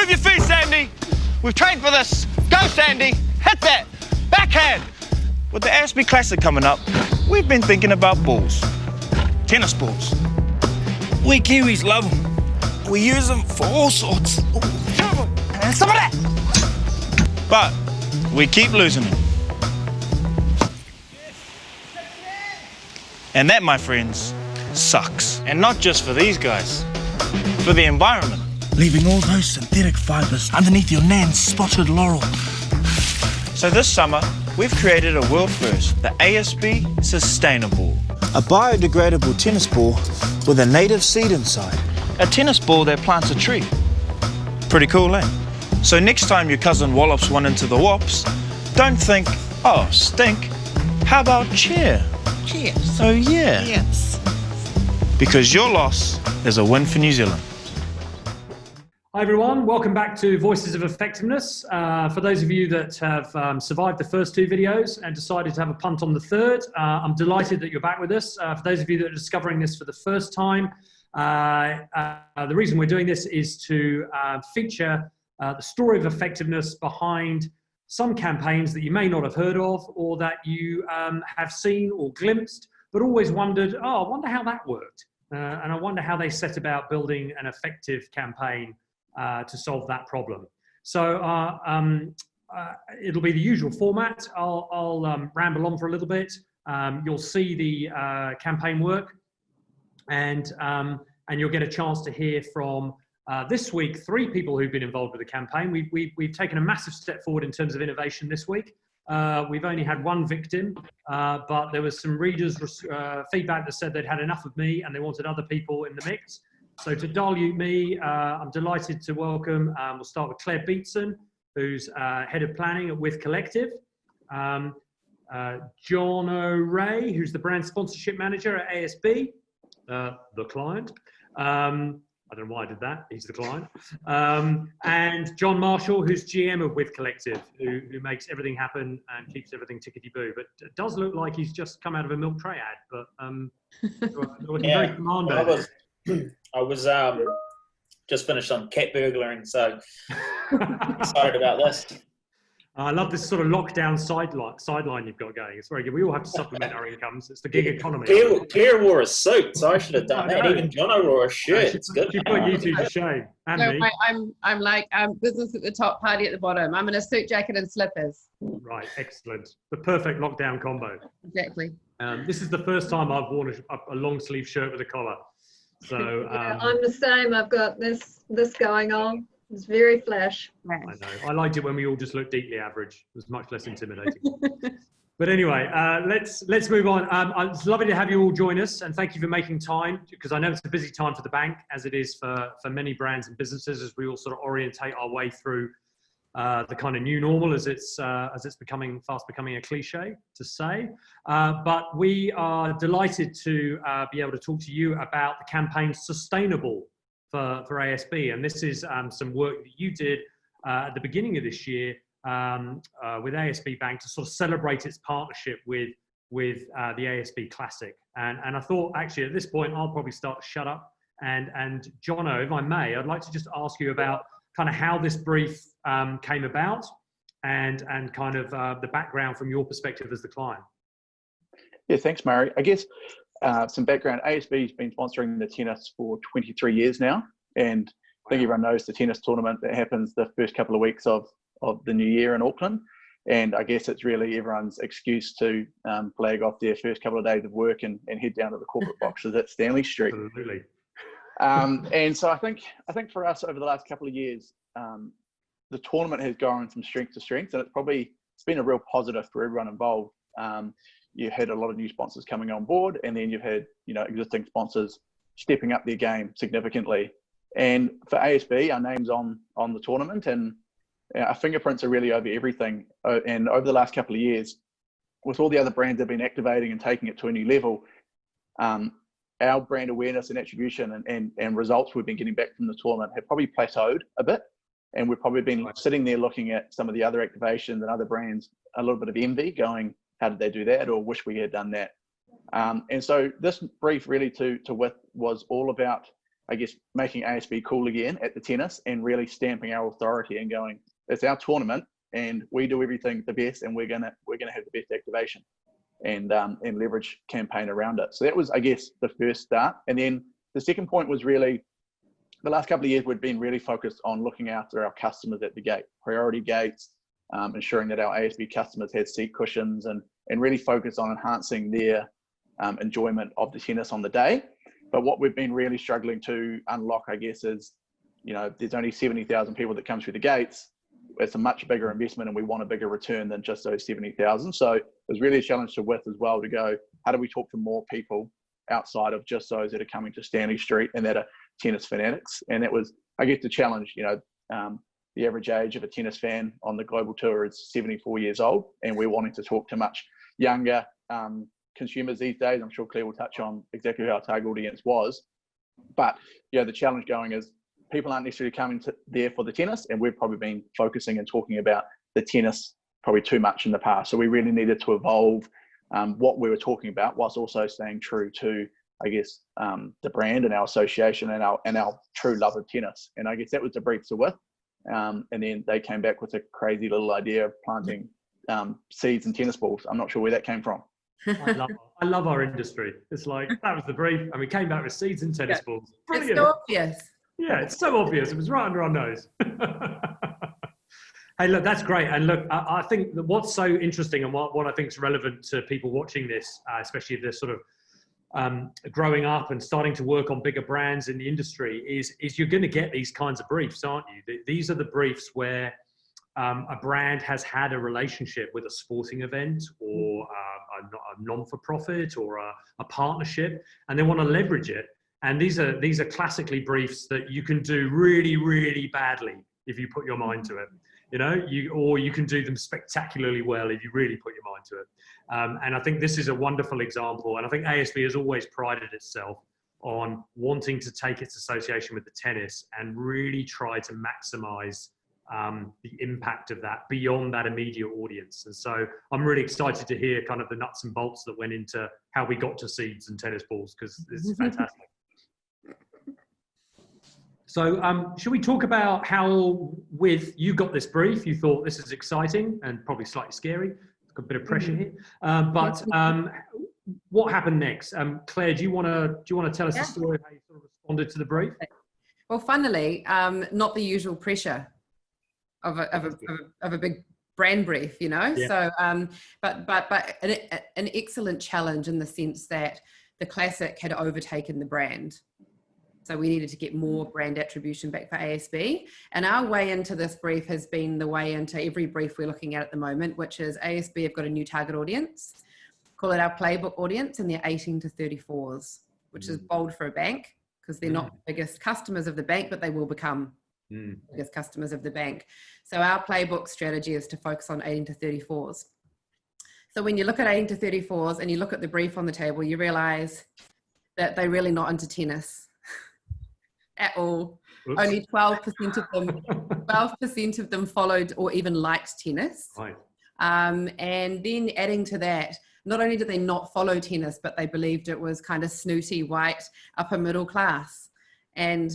Move your feet, Sandy. We've trained for this. Go, Sandy. Hit that. Backhand. With the ASB Classic coming up, we've been thinking about balls. Tennis balls. We Kiwis love them. We use them for all sorts. And some of that. But we keep losing them. And that, my friends, sucks. And not just for these guys, for the environment. Leaving all those synthetic fibres underneath your Nan's spotted laurel. So this summer, we've created a world first, the ASB Sustainaball. A biodegradable tennis ball with a native seed inside. A tennis ball that plants a tree. Pretty cool, eh? So next time your cousin wallops one into the wops, don't think, oh, stink. How about cheer? Cheers. Oh, yeah. Yes. Because your loss is a win for New Zealand. Hi everyone, welcome back to Voices of Effectiveness. For those of you that have survived the first two videos and decided to have a punt on the third, I'm delighted that you're back with us. For those of you that are discovering this for the first time, the reason we're doing this is to feature the story of effectiveness behind some campaigns that you may not have heard of or that you have seen or glimpsed, but always wondered, oh, I wonder how that worked. And I wonder how they set about building an effective campaign to solve that problem. So it'll be the usual format. I'll ramble on for a little bit. You'll see the campaign work, and you'll get a chance to hear from this week 3 people who've been involved with the campaign. We've taken a massive step forward in terms of innovation this week. We've only had 1 victim, but there was some readers' feedback that said they'd had enough of me and they wanted other people in the mix. So to dilute me, I'm delighted to welcome, we'll start with Claire Beatson, who's Head of Planning at WiTH Collective, John O'Ray, who's the Brand Sponsorship Manager at ASB, the client. I don't know why I did that, he's the client. And John Marshall, who's GM of WiTH Collective, who makes everything happen and keeps everything tickety-boo. But it does look like he's just come out of a milk tray ad, but looking very commando. I was just finished on cat burglaring, so excited about this. I love this sort of lockdown sideline you've got going. It's very good. We all have to supplement our incomes. It's the gig economy. Claire wore a suit, so I should have done that. Even Jono wore a shirt. It's good. You put you two to shame. And no, me. I'm like business at the top, party at the bottom. I'm in a suit jacket and slippers. Right, excellent. The perfect lockdown combo. Exactly. This is the first time I've worn a long sleeve shirt with a collar. So yeah, I'm the same. I've got this going on. It's very flash. I know. I liked it when we all just looked deeply average. It was much less intimidating. But anyway, let's move on. It's lovely to have you all join us, and thank you for making time, because I know it's a busy time for the bank, as it is for many brands and businesses, as we all sort of orientate our way through the kind of new normal, as it's fast becoming a cliche to say. But we are delighted to be able to talk to you about the campaign Sustainaball for ASB. And this is some work that you did at the beginning of this year with ASB Bank to sort of celebrate its partnership with the ASB Classic. And I thought, actually, at this point, I'll probably start to shut up. And Jono, if I may, I'd like to just ask you about kind of how this brief came about and kind of the background from your perspective as the client. Yeah, thanks, Murray. I guess some background, ASB has been sponsoring the tennis for 23 years now. And I think everyone knows the tennis tournament that happens the first couple of weeks of the new year in Auckland. And I guess it's really everyone's excuse to flag off their first couple of days of work and head down to the corporate boxes at Stanley Street. Absolutely. And so I think for us over the last couple of years, the tournament has gone from strength to strength, and it's been a real positive for everyone involved. You had a lot of new sponsors coming on board, and then you've had existing sponsors stepping up their game significantly. And for ASB, our name's on the tournament, and our fingerprints are really over everything. And over the last couple of years, with all the other brands that have been activating and taking it to a new level, our brand awareness and attribution and results we've been getting back from the tournament have probably plateaued a bit. And we've probably been sitting there looking at some of the other activations and other brands, a little bit of envy, going, how did they do that? Or wish we had done that. And so this brief really to WiTH was all about I guess, making ASB cool again at the tennis and really stamping our authority and going, it's our tournament and we do everything the best, and we're gonna have the best activation and leverage campaign around it. So that was, I guess, the first start. And then the second point was really, the last couple of years we've been really focused on looking after our customers at the gate, priority gates, ensuring that our ASB customers had seat cushions, and really focus on enhancing their enjoyment of the tennis on the day. But what we've been really struggling to unlock, I guess, is, you know, there's only 70,000 people that come through the gates. It's a much bigger investment and we want a bigger return than just those 70,000. So it was really a challenge to WiTH as well, to go, how do we talk to more people outside of just those that are coming to Stanley Street and that are tennis fanatics? And that was, I guess, the challenge. You know, the average age of a tennis fan on the global tour is 74 years old, and we're wanting to talk to much younger consumers these days. I'm sure Claire will touch on exactly who our target audience was. But yeah, the challenge going is people aren't necessarily coming there for the tennis, and we've probably been focusing and talking about the tennis probably too much in the past. So we really needed to evolve what we were talking about, whilst also staying true to, I guess, the brand and our association and our true love of tennis. And I guess that was the brief to WiTH. And then they came back with a crazy little idea of planting seeds and tennis balls. I'm not sure where that came from. I love our industry. It's like, that was the brief, and we came back with seeds and tennis balls. Brilliant. It's so obvious. Yeah, it's so obvious. It was right under our nose. Hey, look, that's great. And look, I think that what's so interesting, and what I think is relevant to people watching this, especially if they're sort of growing up and starting to work on bigger brands in the industry, is you're going to get these kinds of briefs, aren't you? These are the briefs where a brand has had a relationship with a sporting event or a non-for-profit or a partnership, and they want to leverage it. And these are classically briefs that you can do really, really badly if you put your mind to it. You know, or you can do them spectacularly well if you really put your mind to it. And I think this is a wonderful example. And I think ASB has always prided itself on wanting to take its association with the tennis and really try to maximize the impact of that beyond that immediate audience. And so I'm really excited to hear kind of the nuts and bolts that went into how we got to seeds and tennis balls, because it's fantastic. So should we talk about how you got this brief? You thought this is exciting and probably slightly scary. It's got a bit of pressure here. But what happened next? Claire, do you want to tell us the story of how you sort of responded to the brief? Well, funnily, not the usual pressure of a big brand brief, you know. Yeah. So, but an excellent challenge in the sense that the Classic had overtaken the brand. So we needed to get more brand attribution back for ASB. And our way into this brief has been the way into every brief we're looking at the moment, which is ASB have got a new target audience, call it our playbook audience, and they're 18 to 34s, which is bold for a bank because they're not the biggest customers of the bank, but they will become the biggest customers of the bank. So our playbook strategy is to focus on 18 to 34s. So when you look at 18 to 34s and you look at the brief on the table, you realize that they're really not into tennis at all. Oops. Only 12% of them, 12% of them followed or even liked tennis. Right. And then adding to that, not only did they not follow tennis, but they believed it was kind of snooty, white, upper middle class. And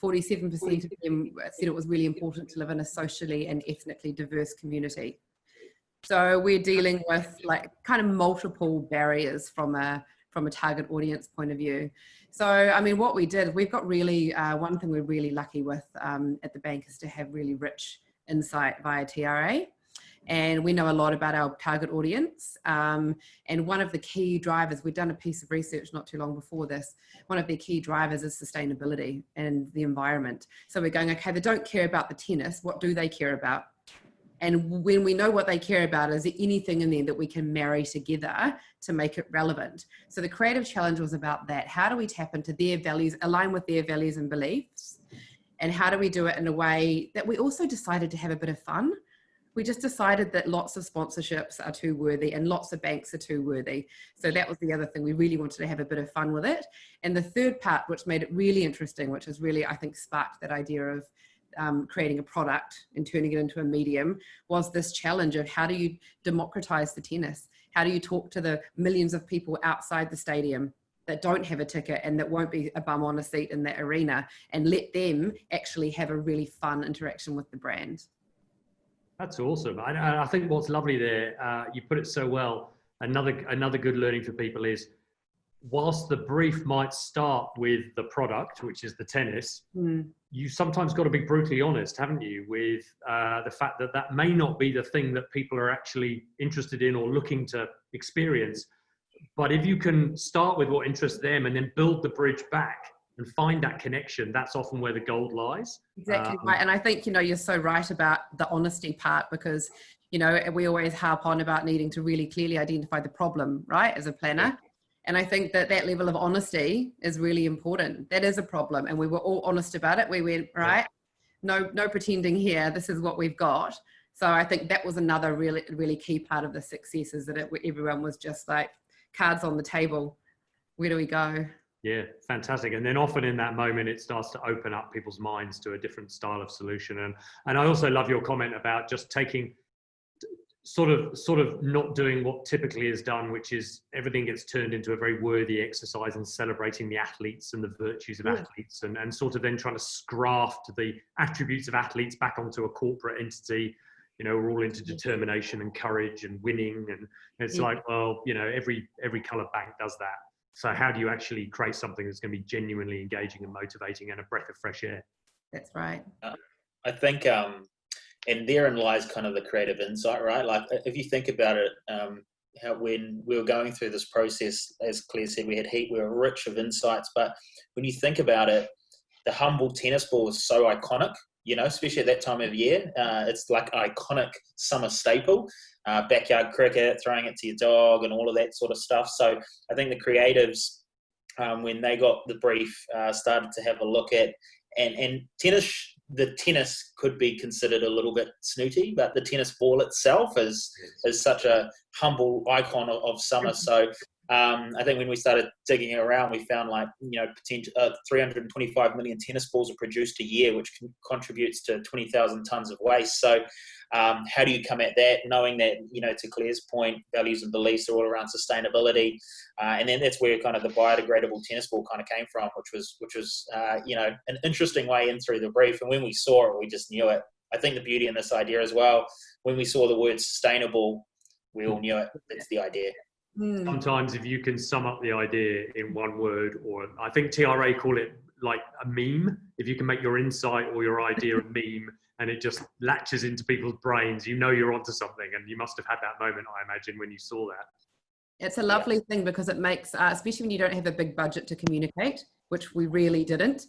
47% of them said it was really important to live in a socially and ethnically diverse community. So we're dealing with like kind of multiple barriers from a target audience point of view. So, I mean, what we did, we've got really, one thing we're really lucky with at the bank is to have really rich insight via TRA. And we know a lot about our target audience. And one of the key drivers, we've done a piece of research not too long before this, one of the key drivers is sustainability and the environment. So we're going, okay, they don't care about the tennis, what do they care about? And when we know what they care about, is there anything in there that we can marry together to make it relevant? So the creative challenge was about that. How do we tap into their values, align with their values and beliefs? And how do we do it in a way that we also decided to have a bit of fun? We just decided that lots of sponsorships are too worthy and lots of banks are too worthy. So that was the other thing. We really wanted to have a bit of fun with it. And the third part, which made it really interesting, which is really, I think, sparked that idea of creating a product and turning it into a medium, was this challenge of how do you democratize the tennis? How do you talk to the millions of people outside the stadium that don't have a ticket and that won't be a bum on a seat in that arena, and let them actually have a really fun interaction with the brand. That's awesome. I think what's lovely there, you put it so well. Another good learning for people is, whilst the brief might start with the product, which is the tennis, you sometimes got to be brutally honest, haven't you, with the fact that that may not be the thing that people are actually interested in or looking to experience. But if you can start with what interests them and then build the bridge back and find that connection, that's often where the gold lies. Exactly right. And I think, you're so right about the honesty part, because, we always harp on about needing to really clearly identify the problem, right, as a planner. Yeah. And I think that level of honesty is really important. That is a problem. And we were all honest about it. We went, right, no pretending here. This is what we've got. So I think that was another really, really key part of the success, is that everyone was just like, cards on the table. Where do we go? Yeah, fantastic. And then often in that moment, it starts to open up people's minds to a different style of solution. And I also love your comment about just taking, sort of not doing what typically is done, which is everything gets turned into a very worthy exercise and celebrating the athletes and the virtues of athletes, and sort of then trying to graft the attributes of athletes back onto a corporate entity. We're all into determination and courage and winning. And it's like, well, every colour bank does that. So how do you actually create something that's going to be genuinely engaging and motivating and a breath of fresh air? That's right. I think, and therein lies kind of the creative insight, right? Like, if you think about it, how when we were going through this process, as Claire said, we were rich of insights. But when you think about it, the humble tennis ball is so iconic, especially at that time of year. It's like iconic summer staple, backyard cricket, throwing it to your dog and all of that sort of stuff. So I think the creatives, when they got the brief, started to have a look at, and the tennis could be considered a little bit snooty, but the tennis ball itself is such a humble icon of summer. So I think when we started digging around, we found 325 million tennis balls are produced a year, which contributes to 20,000 tons of waste. So how do you come at that, knowing that, to Claire's point, values and beliefs are all around sustainability, and then that's where kind of the biodegradable tennis ball kind of came from, which was an interesting way in through the brief. And when we saw it, we just knew it. I think the beauty in this idea as well, when we saw the word sustainable, we all knew it. That's the idea. Sometimes if you can sum up the idea in one word, or I think TRA call it like a meme, if you can make your insight or your idea a meme and it just latches into people's brains, you're onto something. And you must have had that moment, I imagine, when you saw that. It's a lovely thing, because it makes, especially when you don't have a big budget to communicate, which we really didn't.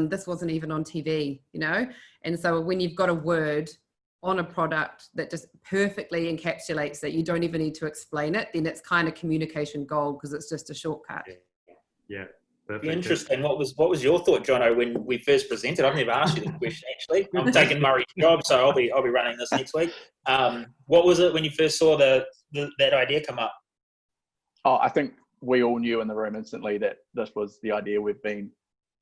This wasn't even on TV, and so when you've got a word on a product that just perfectly encapsulates it, you don't even need to explain it, then it's kind of communication gold, because it's just a shortcut. Yeah. Perfect. Interesting. What was your thought, Jono, when we first presented? I've never asked you the question, actually. I'm taking Murray's job, so I'll be running this next week. What was it when you first saw that idea come up? Oh, I think we all knew in the room instantly that this was the idea we've been,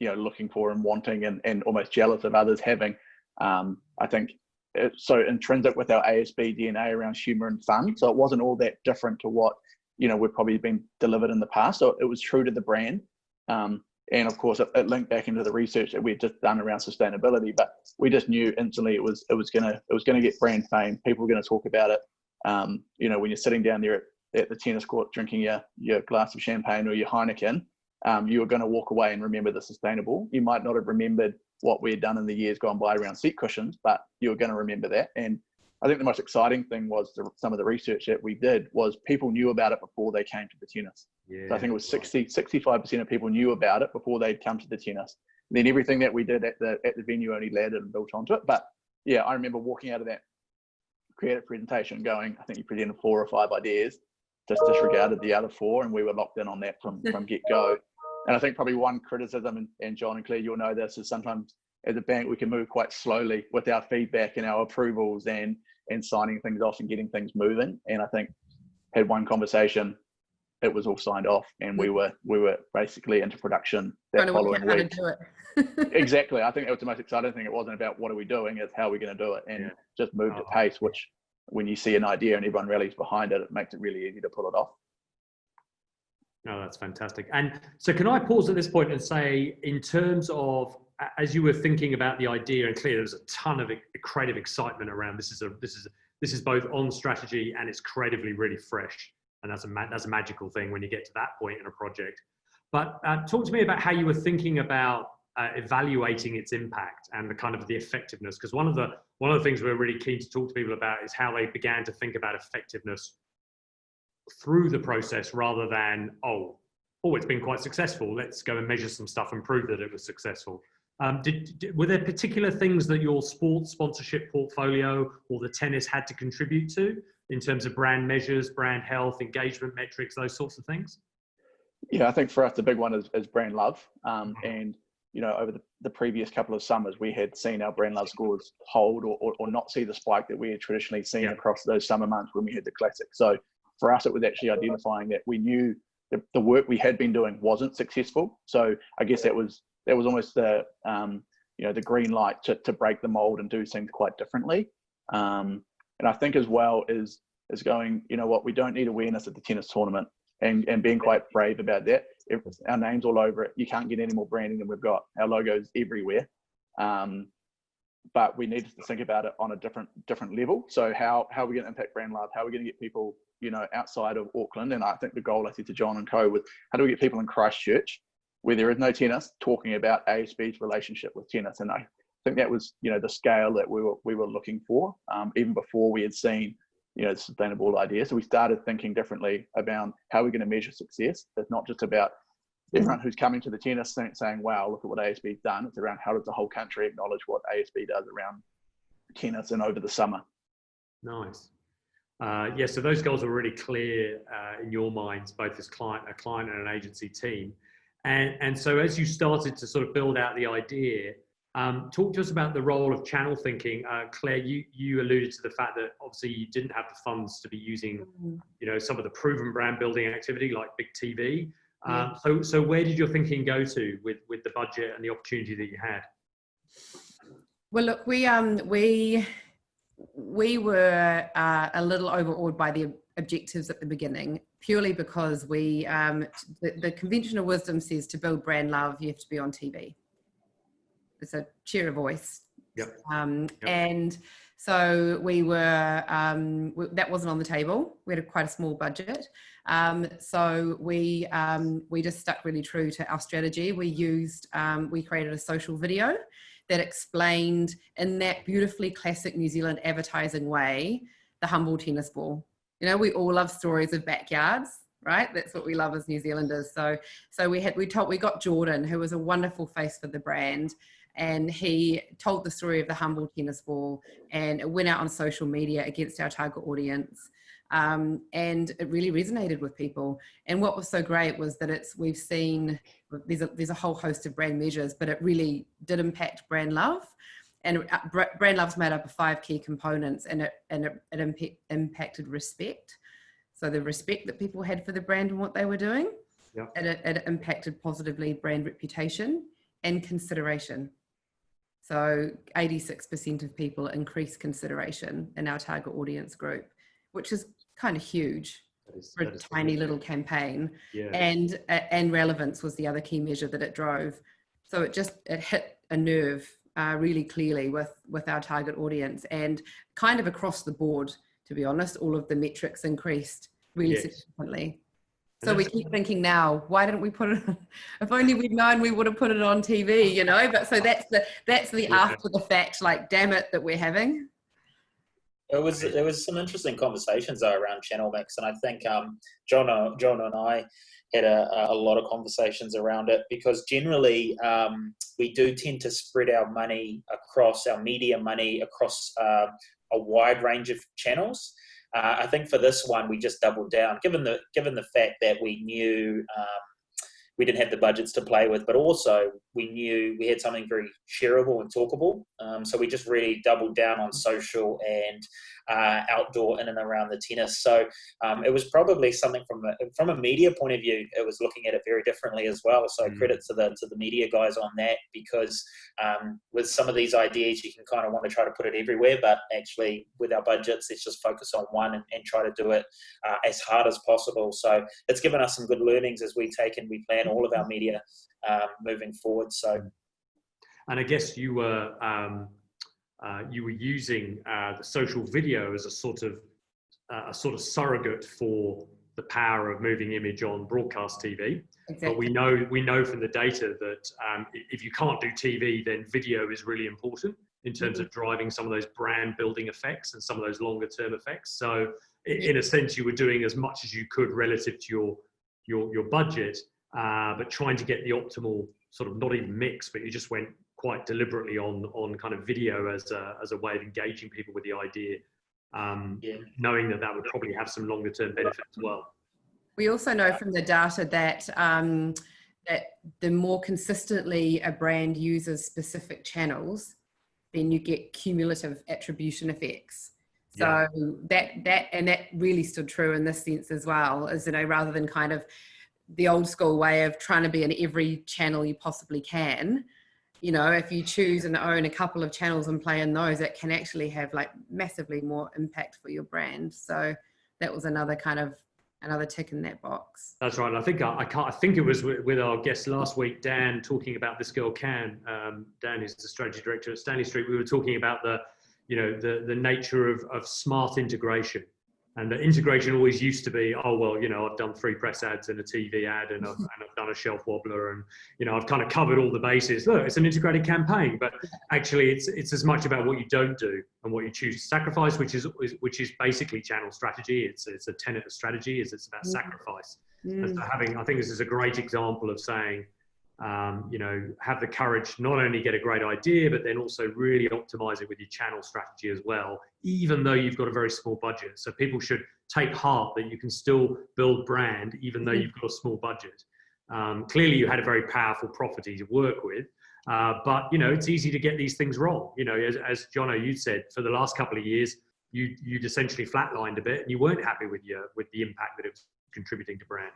looking for and wanting, and almost jealous of others having. I think it's so intrinsic with our ASB DNA around humour and fun. So it wasn't all that different to what, we've probably been delivered in the past. So it was true to the brand. And of course it linked back into the research that we'd just done around sustainability, but we just knew instantly it was gonna get brand fame. People were gonna talk about it. When you're sitting down there at the tennis court drinking your glass of champagne or your Heineken, you were going to walk away and remember the Sustainaball. You might not have remembered what we had done in the years gone by around seat cushions, but you were going to remember that. And I think the most exciting thing was some of the research that we did was people knew about it before they came to the tennis. Yeah, so I think it was 65% of people knew about it before they'd come to the tennis. And then everything that we did at the venue only landed and built onto it. But yeah, I remember walking out of that creative presentation going, I think you presented 4 or 5 ideas, just disregarded the other 4, and we were locked in on that from get-go. And I think probably one criticism, and John and Claire, you'll know this, is sometimes as a bank we can move quite slowly with our feedback and our approvals and signing things off and getting things moving. And I think had one conversation, it was all signed off, and we were basically into production that following week. To do it. Exactly. I think that was the most exciting thing. It wasn't about what are we doing, it's how are we going to do it, and just moved at pace, which when you see an idea and everyone rallies behind it, it makes it really easy to pull it off. No, that's fantastic. And so can I pause at this point and say, in terms of, as you were thinking about the idea, and clearly there was a ton of creative excitement around this is both on strategy and it's creatively really fresh. And that's a magical thing when you get to that point in a project. But talk to me about how you were thinking about evaluating its impact and the kind of the effectiveness. Because one of the things we're really keen to talk to people about is how they began to think about effectiveness through the process rather than, oh, it's been quite successful. Let's go and measure some stuff and prove that it was successful. Were there particular things that your sports sponsorship portfolio or the tennis had to contribute to in terms of brand measures, brand health, engagement metrics, those sorts of things? Yeah, I think for us, the big one is brand love. And, you know, over the previous couple of summers, we had seen our brand love scores hold or not see the spike that we had traditionally seen across those summer months when we had the classic. So for us, it was actually identifying that we knew that the work we had been doing wasn't successful. So I guess that was almost the, you know, the green light to break the mold and do things quite differently. And I think as well is going, you know what, we don't need awareness at the tennis tournament and being quite brave about that. Our name's all over it. You can't get any more branding than we've got. Our logo's everywhere. But we need to think about it on a different level. So how are we going to impact brand love? How are we going to get people, you know, outside of Auckland? And I think the goal I said to John and co was, how do we get people in Christchurch where there is no tennis talking about ASB's relationship with tennis? And I think that was, you know, the scale that we were looking for, even before we had seen, you know, the Sustainaball idea. So we started thinking differently about how we're going to measure success. It's not just about everyone who's coming to the tennis saying, wow, look at what ASB's done. It's around how does the whole country acknowledge what ASB does around tennis and over the summer. Nice. Yeah, so those goals are really clear in your minds, both as a client and an agency team. And so as you started to sort of build out the idea, talk to us about the role of channel thinking. Claire, you alluded to the fact that obviously you didn't have the funds to be using, you know, some of the proven brand building activity like big TV. So where did your thinking go to with the budget and the opportunity that you had? Well, look, we were a little overawed by the objectives at the beginning, purely because the conventional wisdom says to build brand love, you have to be on TV. It's a share a voice. Yep. And so we were, that wasn't on the table. We had quite a small budget. So we just stuck really true to our strategy. We created a social video that explained in that beautifully classic New Zealand advertising way, the humble tennis ball. You know, we all love stories of backyards, right? That's what we love as New Zealanders. So we got Jordan, who was a wonderful face for the brand, and he told the story of the humble tennis ball, and it went out on social media against our target audience. And it really resonated with people. And what was so great was that we've seen there's a whole host of brand measures, but it really did impact brand love. And brand love's made up of 5 key components, and it impacted respect. So the respect that people had for the brand and what they were doing, it impacted positively brand reputation and consideration. So 86% of people increased consideration in our target audience group, which is kind of huge for a tiny little campaign. Yeah. And relevance was the other key measure that it drove. So it hit a nerve really clearly with our target audience, and kind of across the board, to be honest, all of the metrics increased really significantly. So we keep thinking now, why didn't we put it on? If only we'd known, we would have put it on TV, you know. But so that's the after the fact, like, damn it, that we're having. There was some interesting conversations though around channel mix, and I think John and I had a lot of conversations around it, because generally we do tend to spread our money across our media money across a wide range of channels. I think for this one we just doubled down, given the fact that we knew we didn't have the budgets to play with, but also we knew we had something very shareable and talkable. So we just really doubled down on social and outdoor in and around the tennis. So it was probably something from a media point of view, it was looking at it very differently as well. So credit to the media guys on that, because with some of these ideas, you can kind of want to try to put it everywhere, but actually with our budgets, let's just focus on one and try to do it as hard as possible. So it's given us some good learnings as we plan all of our media moving forward. So, and I guess you were using the social video as a sort of surrogate for the power of moving image on broadcast TV. Exactly. But we know from the data that if you can't do TV, then video is really important in terms of driving some of those brand building effects and some of those longer term effects. So in a sense, you were doing as much as you could relative to your budget, but trying to get the optimal sort of, not even mix, but you just went quite deliberately on kind of video as a way of engaging people with the idea, knowing that would probably have some longer term benefit as well. We also know from the data that that the more consistently a brand uses specific channels, then you get cumulative attribution effects. So that really stood true in this sense as well, as, you know, rather than kind of the old school way of trying to be in every channel you possibly can. You know, if you choose and own a couple of channels and play in those, it can actually have like massively more impact for your brand. So that was another tick in that box. That's right. I think it was with our guest last week, Dan, talking about This Girl Can. Dan is the strategy director at Stanley Street. We were talking about the nature of smart integration. And the integration always used to be, oh, well, you know, I've done 3 press ads and a TV ad and I've done a shelf wobbler and, you know, I've kind of covered all the bases. Look, it's an integrated campaign, but actually it's as much about what you don't do and what you choose to sacrifice, which is basically channel strategy. It's a tenet of strategy, it's about sacrifice. And so I think this is a great example of saying, you know, have the courage not only get a great idea, but then also really optimize it with your channel strategy as well, even though you've got a very small budget. So people should take heart that you can still build brand, even though you've got a small budget. Clearly you had a very powerful property to work with, but you know, it's easy to get these things wrong. You know, as Jono, you said, for the last couple of years, you'd essentially flatlined a bit and you weren't happy with the impact that it was contributing to brand.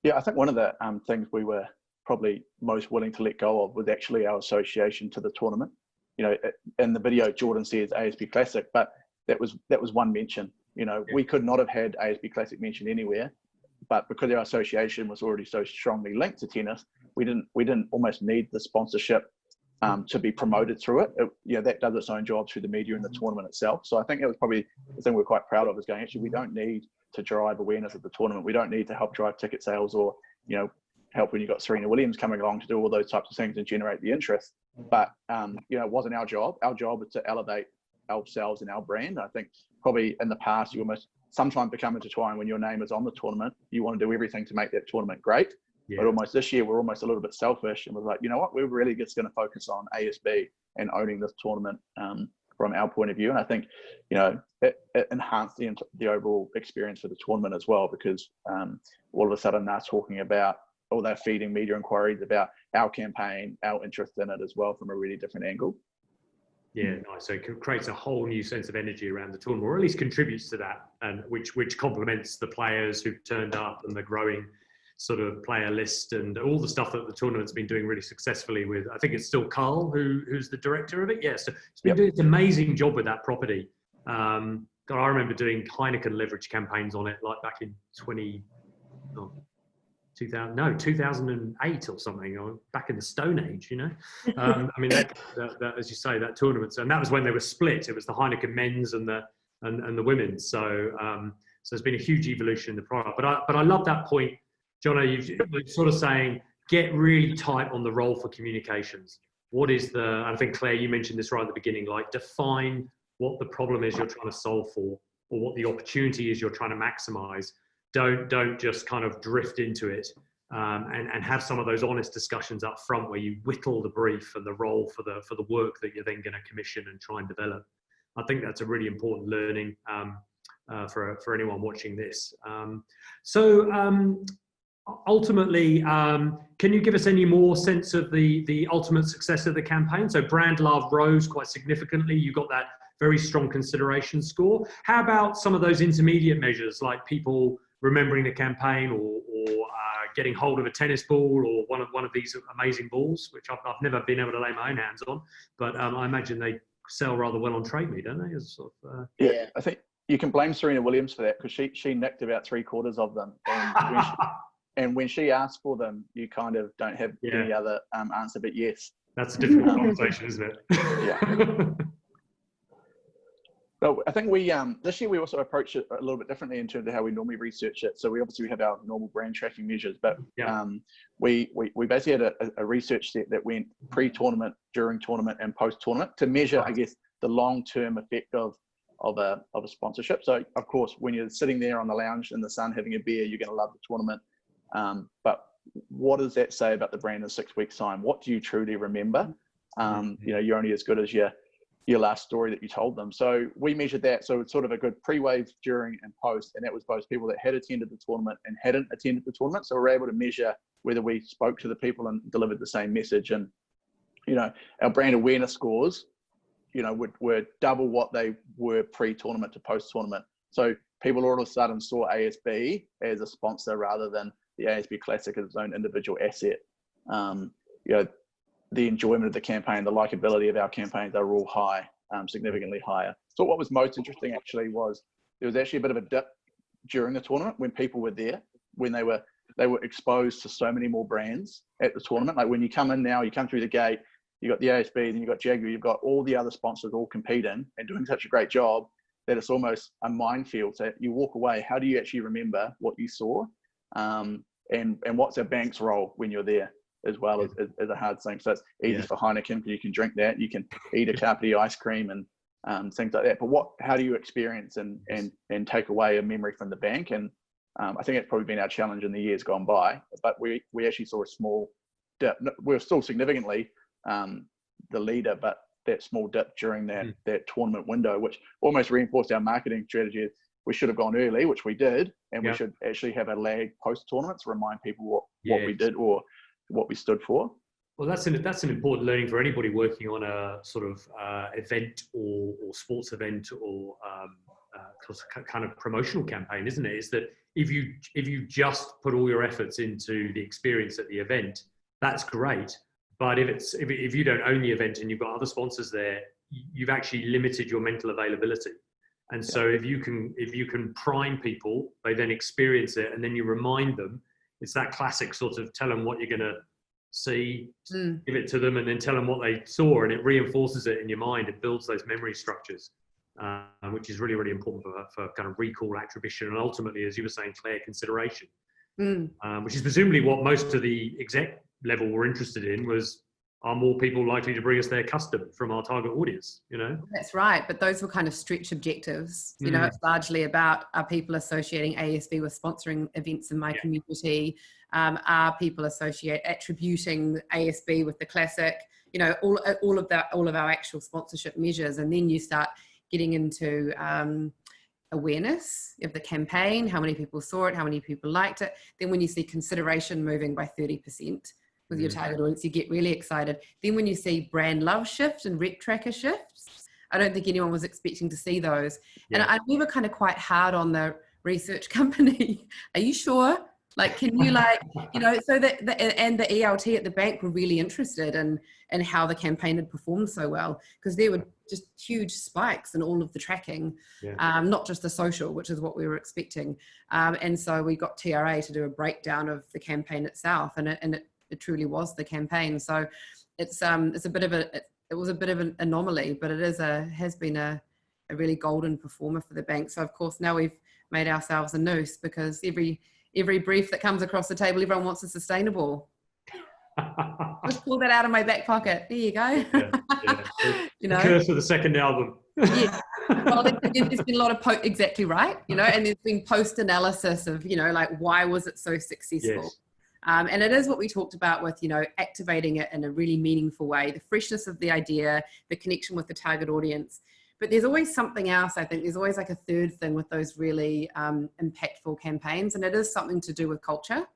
Yeah, I think one of the things we were probably most willing to let go of was actually our association to the tournament. You know, in the video, Jordan says ASB Classic, but that was one mention. You know, we could not have had ASB Classic mentioned anywhere, but because our association was already so strongly linked to tennis, we didn't almost need the sponsorship to be promoted through it. That does its own job through the media and the tournament itself. So I think it was probably the thing we're quite proud of, is going, actually, we don't need to drive awareness of the tournament. We don't need to help drive ticket sales or, you know, help when you've got Serena Williams coming along to do all those types of things and generate the interest. But, you know, it wasn't our job. Our job was to elevate ourselves and our brand. I think probably in the past, you almost sometimes become intertwined when your name is on the tournament. You want to do everything to make that tournament great. Yeah. But almost this year, we're almost a little bit selfish and we're like, you know what, we're really just going to focus on ASB and owning this tournament from our point of view. And I think, you know, it enhanced the overall experience for the tournament as well, because all of a sudden they're talking about, or they're feeding media inquiries about our campaign, our interest in it as well from a really different angle. Yeah, nice. So it creates a whole new sense of energy around the tournament, or at least contributes to that, and which complements the players who've turned up and the growing sort of player list and all the stuff that the tournament's been doing really successfully with. I think it's still Carl who's the director of it. Yeah, so it's been doing an amazing job with that property. God, I remember doing Heineken leverage campaigns on it, like back in 2008 or something, or back in the Stone Age, you know. I mean, that, as you say, that tournament, and that was when they were split. It was the Heineken men's and the women's. So there's been a huge evolution in the product. But I love that point, Jono. You're sort of saying get really tight on the role for communications. What is I think Claire, you mentioned this right at the beginning. Like, define what the problem is you're trying to solve for, or what the opportunity is you're trying to maximize. Don't just kind of drift into it, and have some of those honest discussions up front where you whittle the brief and the role for the work that you're then going to commission and try and develop. I think that's a really important learning for anyone watching this. ultimately, can you give us any more sense of the ultimate success of the campaign? So brand love rose quite significantly. You got that very strong consideration score. How about some of those intermediate measures, like people remembering the campaign, or getting hold of a tennis ball, or one of these amazing balls, which I've never been able to lay my own hands on, but I imagine they sell rather well on Trade Me, don't they? As sort of, yeah, I think you can blame Serena Williams for that, because she nicked about 3/4 of them, and when she asked for them, you kind of don't have any other answer but yes. That's a difficult conversation, isn't it? Yeah. So I think we this year we also approached it a little bit differently in terms of how we normally research it. So we obviously have our normal brand tracking measures, but we basically had a research set that went pre-tournament, during tournament, and post-tournament to measure, I guess, the long-term effect of a sponsorship. So of course, when you're sitting there on the lounge in the sun having a beer, you're going to love the tournament. But what does that say about the brand in 6 weeks' time? What do you truly remember? You're only as good as your last story that you told them. So we measured that. So it's sort of a good pre-wave, during, and post. And that was both people that had attended the tournament and hadn't attended the tournament. So we're able to measure whether we spoke to the people and delivered the same message. And, our brand awareness scores, were double what they were pre-tournament to post-tournament. So people all of a sudden saw ASB as a sponsor rather than the ASB Classic as its own individual asset. The enjoyment of the campaign, the likability of our campaigns are all high, significantly higher. So what was most interesting actually was there was actually a bit of a dip during the tournament when people were there, when they were exposed to so many more brands at the tournament. Like when you come in now, you come through the gate, you got the ASB, then you got Jaguar, you've got all the other sponsors all competing and doing such a great job that it's almost a minefield. So you walk away, how do you actually remember what you saw? And what's a bank's role when you're there as well as a hard thing. So it's easy for Heineken because you can drink that, you can eat a Carpety ice cream and things like that. But how do you experience and take away a memory from the bank? And I think it's probably been our challenge in the years gone by, but we actually saw a small dip. We're still significantly the leader, but that small dip during that tournament window, which almost reinforced our marketing strategy. We should have gone early, which we did, and we should actually have a lag post-tournament to remind people what we did or what we stood for. Well, that's an important learning for anybody working on a sort of event or sports event or kind of promotional campaign, isn't it? Is that if you just put all your efforts into the experience at the event, that's great. But if you don't own the event and you've got other sponsors there, you've actually limited your mental availability. And so if you can prime people, they then experience it, and then you remind them. It's that classic sort of tell them what you're going to see, give it to them, and then tell them what they saw, and it reinforces it in your mind. It builds those memory structures, which is really, really important for kind of recall, attribution, and ultimately, as you were saying, Claire, consideration, which is presumably what most of the exec level were interested in was, are more people likely to bring us their custom from our target audience, That's right. But those were kind of stretch objectives. It's largely about, are people associating ASB with sponsoring events in my community? Are people attributing ASB with the Classic? All of our actual sponsorship measures. And then you start getting into awareness of the campaign, how many people saw it, how many people liked it. Then when you see consideration moving by 30%, with your target audience, you get really excited. Then when you see brand love shift and rep tracker shifts, I don't think anyone was expecting to see those. And we were kind of quite hard on the research company. Are you sure? Like, can you so that and the ELT at the bank were really interested in how the campaign had performed so well, because there were just huge spikes in all of the tracking, not just the social, which is what we were expecting. And so we got TRA to do a breakdown of the campaign itself, and it truly was the campaign. So it was a bit of an anomaly, but it has been a really golden performer for the bank. So of course now we've made ourselves a noose, because every brief that comes across the table, everyone wants a Sustainaball. Just pull that out of my back pocket. There you go. The curse of the second album. Well, there's been a lot of exactly right, and there's been post-analysis of, why was it so successful? And it is what we talked about with, activating it in a really meaningful way, the freshness of the idea, the connection with the target audience. But there's always something else. I think there's always like a third thing with those really impactful campaigns. And it is something to do with culture.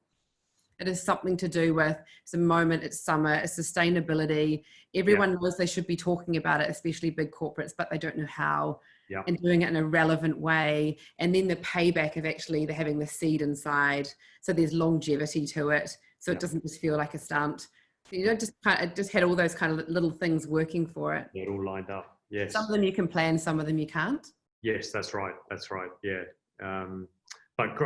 It is something to do with, it's a moment, it's summer, it's sustainability. Everyone knows they should be talking about it, especially big corporates, but they don't know how. And doing it in a relevant way. And then the payback of actually having the seed inside. So there's longevity to it. So it doesn't just feel like a stunt. You know, it just had all those kind of little things working for it. They're all lined up. Yes. Some of them you can plan, some of them you can't. Yes, that's right. That's right. Yeah. But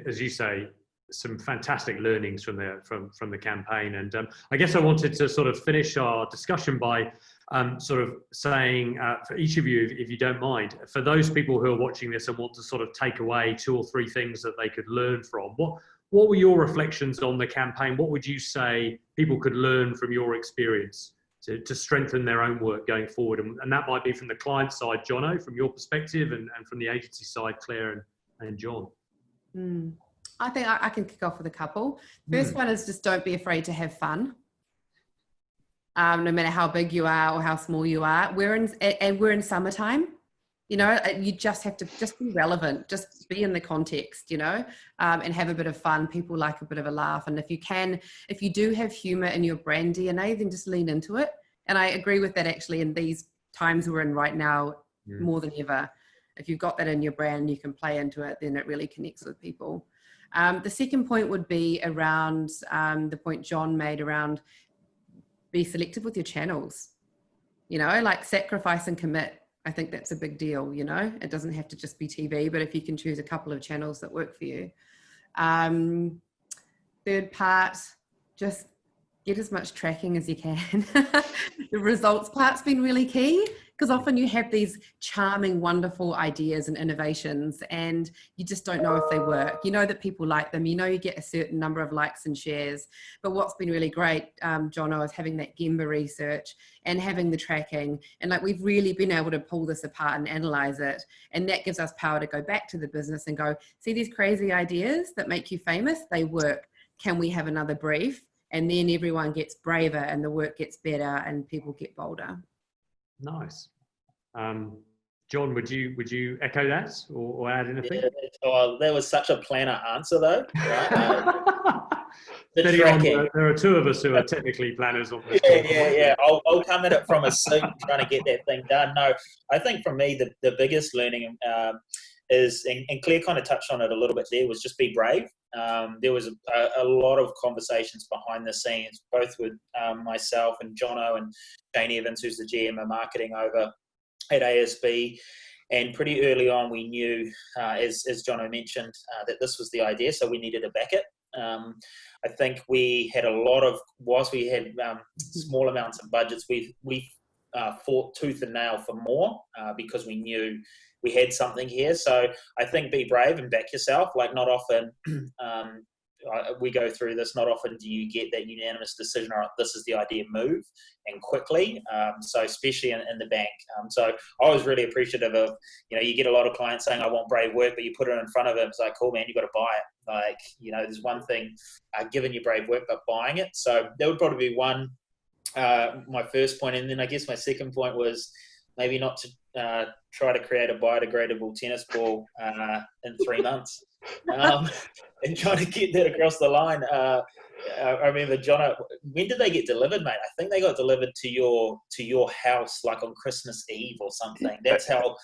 as you say, some fantastic learnings from the campaign. And I guess I wanted to sort of finish our discussion by sort of saying for each of you, if you don't mind, for those people who are watching this and want to sort of take away 2 or 3 things that they could learn from, what were your reflections on the campaign? What would you say people could learn from your experience to strengthen their own work going forward? And that might be from the client side, Jono, from your perspective, and from the agency side, Claire and John. I think I can kick off with a couple. First one is just don't be afraid to have fun. No matter how big you are or how small you are. We're in summertime. You know, you just have to just be relevant, just be in the context, you know, and have a bit of fun. People like a bit of a laugh. And if you do have humor in your brand DNA, then just lean into it. And I agree with that actually in these times we're in right now, more than ever. If you've got that in your brand, you can play into it, then it really connects with people. The second point would be around the point John made around be selective with your channels, you know, like sacrifice and commit. I think that's a big deal, you know, it doesn't have to just be TV, but if you can choose a couple of channels that work for you. Third part, just get as much tracking as you can. The results part's been really key, because often you have these charming, wonderful ideas and innovations and you just don't know if they work. You know that people like them, you know you get a certain number of likes and shares, but what's been really great, Jono, is having that Gemba research and having the tracking, and like we've really been able to pull this apart and analyze it, and that gives us power to go back to the business and go, see these crazy ideas that make you famous, they work. Can we have another brief? And then everyone gets braver and the work gets better and people get bolder. Nice. John, would you echo that or add anything? Yeah, oh, that was such a planner answer though. Right? There are 2 of us who are technically planners on this. Yeah. I'll come at it from a seat trying to get that thing done. No, I think for me the biggest learning is, and Claire kind of touched on it a little bit there, was just be brave. There was a lot of conversations behind the scenes, both with myself and Jono and Jane Evans, who's the GM of marketing over at ASB. And pretty early on, we knew, as Jono mentioned, that this was the idea, so we needed to back it. I think we had a lot of, whilst we had small amounts of budgets, we fought tooth and nail for more because we knew we had something here. So I think be brave and back yourself. Like not often we go through this, not often do you get that unanimous decision, or this is the idea, move, and quickly. So especially in the bank. So I was really appreciative of, you know, you get a lot of clients saying, I want brave work, but you put it in front of them. It's like, cool, man, you got to buy it. Like, you know, there's one thing giving you brave work, but buying it. So that would probably be one, my first point. And then I guess my second point was maybe not to try to create a biodegradable tennis ball in 3 months. And trying to get that across the line. I remember, John, when did they get delivered, mate? I think they got delivered to your house like on Christmas Eve or something. That's how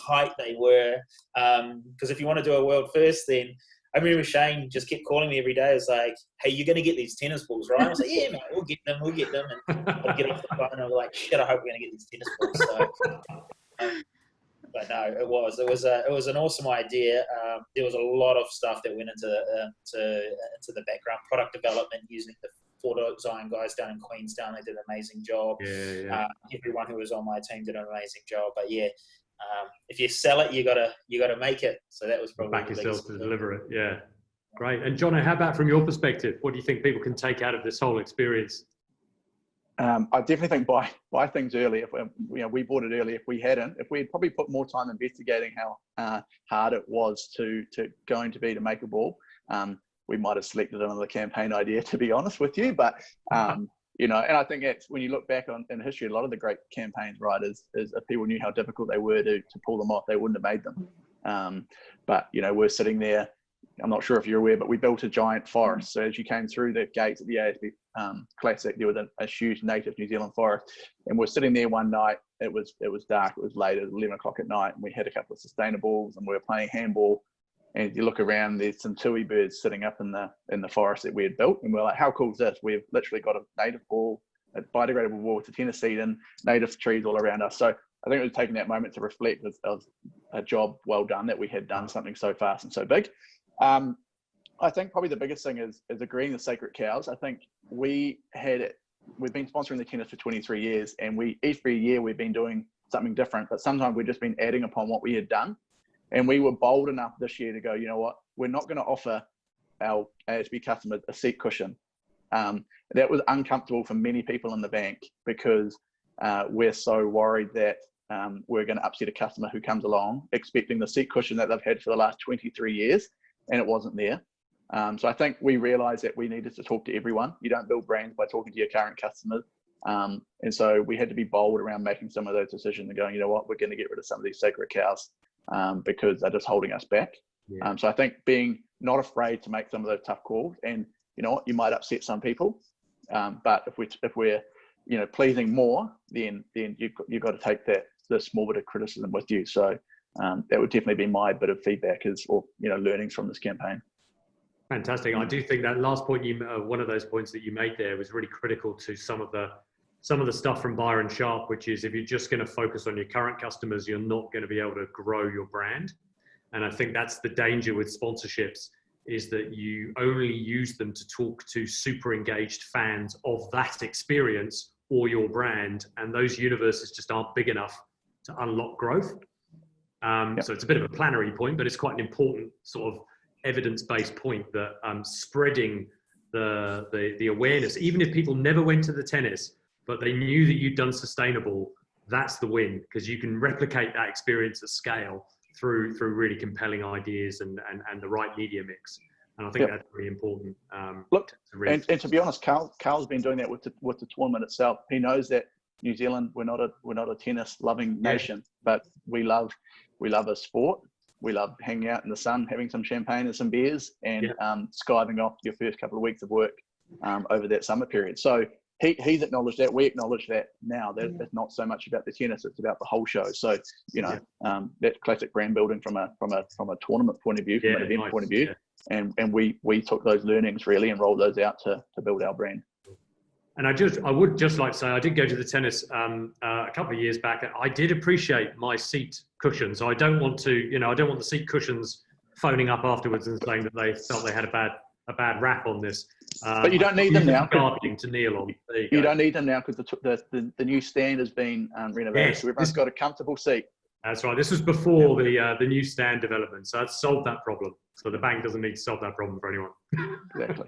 tight they were. Because if you want to do a world first, then I remember Shane just kept calling me every day. It was like, hey, you're going to get these tennis balls, right? I was like, yeah, mate, we'll get them. And I'd get off the phone and I was like, shit, I hope we're going to get these tennis balls. So, but no, it was an awesome idea. There was a lot of stuff that went into the background, product development using the photo design guys down in Queenstown. They did an amazing job. Yeah. Everyone who was on my team did an amazing job. But yeah, if you sell it, you gotta make it. So that was probably back yourself to deliver it. Yeah, great. And Jono, how about from your perspective? What do you think people can take out of this whole experience? I definitely think buy things early. If we bought it early. If we had probably put more time investigating how hard it was to make a ball, we might have selected another campaign idea, to be honest with you. But you know, and I think it's when you look back in history, a lot of the great campaigns, right, is if people knew how difficult they were to pull them off, they wouldn't have made them. But you know, we're sitting there I'm not sure if you're aware, but we built a giant forest. So as you came through the gates at the ASB Classic, there was a huge native New Zealand forest, and we're sitting there one night. It was dark. It was late. It was 11 o'clock at night, and we had a couple of Sustainaballs, and we were playing handball. And you look around, there's some tui birds sitting up in the forest that we had built, and we're like, how cool is this? We've literally got a native ball, a biodegradable wall with a tennis seat and native trees all around us. So I think it was taking that moment to reflect of a job well done, that we had done something so fast and so big. I think probably the biggest thing is agreeing the sacred cows. I think we've been sponsoring the tennis for 23 years, and every year we've been doing something different, but sometimes we've just been adding upon what we had done. And we were bold enough this year to go, you know what, we're not going to offer our ASB customers a seat cushion. That was uncomfortable for many people in the bank, because we're so worried that we're going to upset a customer who comes along expecting the seat cushion that they've had for the last 23 years, and it wasn't there. So I think we realized that we needed to talk to everyone. You don't build brands by talking to your current customers. And so we had to be bold around making some of those decisions and going, you know what, we're going to get rid of some of these sacred cows because they're just holding us back. Yeah. So I think being not afraid to make some of those tough calls, and you know what, you might upset some people, but if we're pleasing more, then you've got to take the small bit of criticism with you. So that would definitely be my bit of feedback learnings from this campaign. Fantastic. I do think that last point, one of those points that you made there, was really critical to some of the stuff from Byron Sharp, which is, if you're just going to focus on your current customers, you're not going to be able to grow your brand. And I think that's the danger with sponsorships, is that you only use them to talk to super engaged fans of that experience or your brand, and those universes just aren't big enough to unlock growth. So it's a bit of a plenary point, but it's quite an important sort of evidence-based point, that spreading the awareness, even if people never went to the tennis, but they knew that you'd done Sustainaball, that's the win, because you can replicate that experience at scale through really compelling ideas and the right media mix. And I think that's really important. Look, and to be honest, Carl's been doing that with the tournament itself. He knows that New Zealand, we're not a tennis loving nation, but we love a sport. We love hanging out in the sun, having some champagne and some beers, and skiving off your first couple of weeks of work over that summer period. So he's acknowledged that. We acknowledge that now. That it's not so much about the tennis; it's about the whole show. So that classic brand building from a tournament point of view, from an event point of view, and we took those learnings really and rolled those out to build our brand. And I would just like to say, I did go to the tennis a couple of years back. I did appreciate my seat cushion. So I don't want the seat cushions phoning up afterwards and saying that they felt they had a bad rap on this. But you don't need them now. To kneel on. You don't need them now, because the new stand has been renovated. So everyone's got a comfortable seat. That's right. This was before the new stand development. So that's solved that problem. So the bank doesn't need to solve that problem for anyone. Exactly.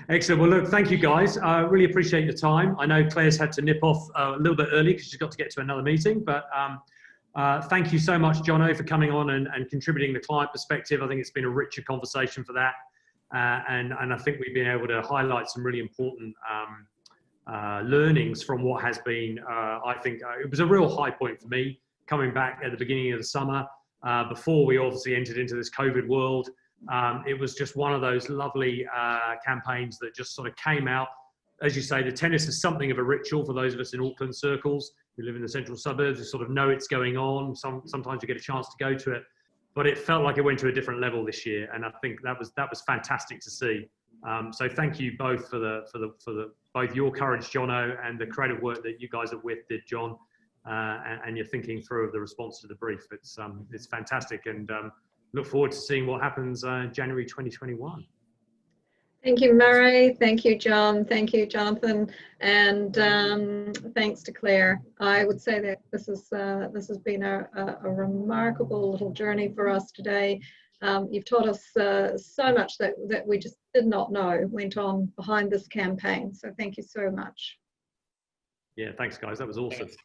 Excellent. Well, look, thank you guys. I really appreciate your time. I know Claire's had to nip off a little bit early because she's got to get to another meeting, but thank you so much, Jono, for coming on and contributing the client perspective. I think it's been a richer conversation for that. And I think we've been able to highlight some really important learnings from what has been, I think, it was a real high point for me coming back at the beginning of the summer, before we obviously entered into this COVID world. It was just one of those lovely campaigns that just sort of came out. As you say, the tennis is something of a ritual for those of us in Auckland circles who live in the central suburbs. We sort of know it's going on. Sometimes you get a chance to go to it, but it felt like it went to a different level this year, and I think that was fantastic to see. So thank you both for both your courage, Jono, and the creative work that you guys at WiTH did, John, and your thinking through of the response to the brief. It's fantastic, and look forward to seeing what happens January 2021. Thank you, Murray. Thank you, John. Thank you, Jonathan. And thanks to Claire. I would say that this has been a remarkable little journey for us today. You've taught us so much that we just did not know went on behind this campaign. So thank you so much. Yeah, thanks, guys. That was awesome. Thanks.